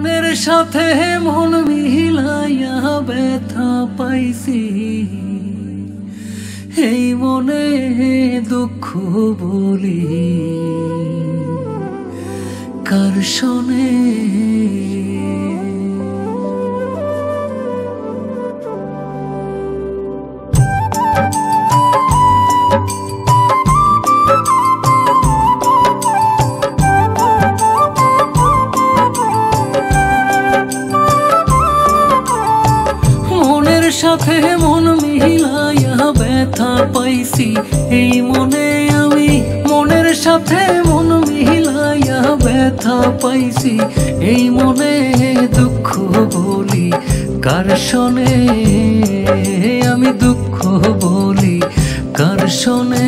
মনের সাথে মন মিলাইয়া ব্যথা পাইছি, এই মনে দুঃখ বলি কার শোনে। সাথে মন মিলাইয়া ব্যথা পাইছি, এই মনে আমি মনের সাথে মন মিলাইয়া ব্যথা পাইছি, এই মনে দুঃখ বলি কার শোনে, আমি দুঃখ বলি কার শোনে।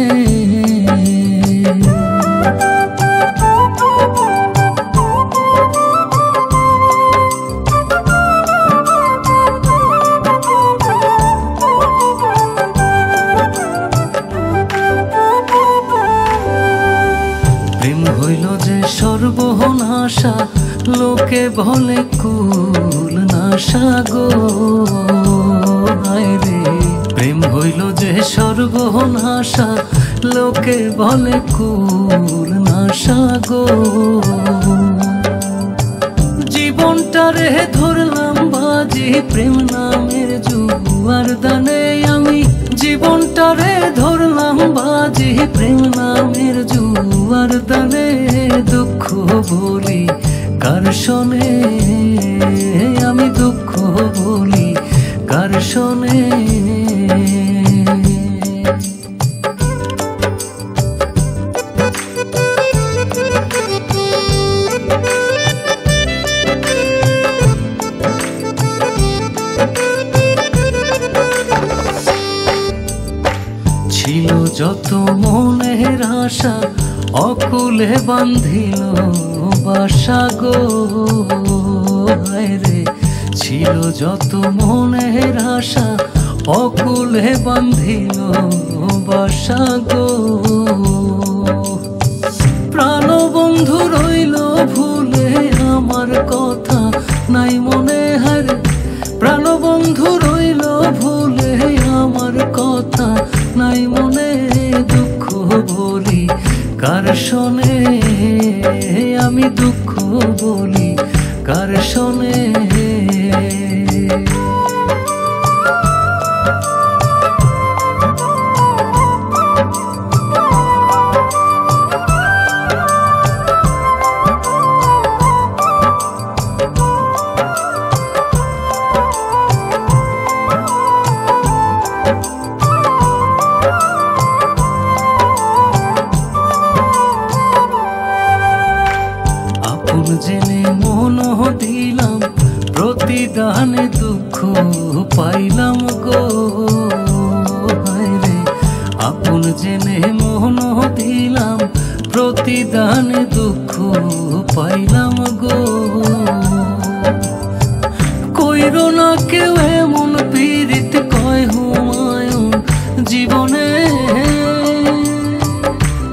প্রেম হইল যে সর্বনাশা, লোকে বলে কুল নাশা গো হায় রে। প্রেম হইল যে সর্বনাশা, লোকে বলে কুল নাশা গো। জীবনটারে ধরলাম বাজি প্রেম নামের জুয়ার দানে, আমি জীবনটারে ধরলাম বাজি প্রেম নামের জুয়ার দানে, দুঃখ বলি কার শোনে, আমি দুঃখ বলি কার শোনে। ছিল যত মনের আশা, অকুলে বান্ধিল বাসা গো হায় রে। ছিল যত মনের আশা, অকুলে বান্ধিল বাসা গো। প্রাণবন্ধু রইল ভুলে আমার কথা নাই মনে হারে, প্রাণবন্ধু রইল ভুলে আমার কথা নাই মনে, দুঃখ বলি কার শোনে, আমি দুঃখ বলি কার শোনে। জেনে মন দিলাম প্রতিদানে দুঃখ পাইলাম গো হায় রে। আপন জেনে মন দিলাম প্রতিদানে দুঃখ পাইলাম গো। কইরো না কেউ এমন পীড়িত কয় হুমায়ুন জীবনে,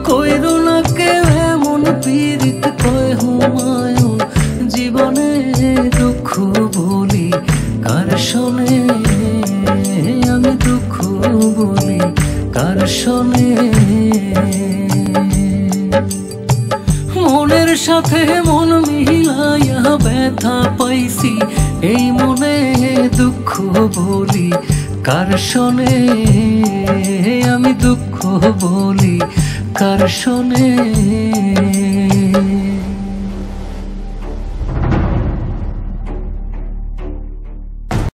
কইরো না কেউ এমন পীড়িত কয় হুমায়ুন জীবনে, দুঃখ বলি কার শোনে, আমি দুঃখ বলি কার শোনে। মনের সাথে মন মিলাইয়া ব্যথা পাইছি, এই মনে দুঃখ বলি কার শোনে, আমি দুঃখ বলি কার শোনে।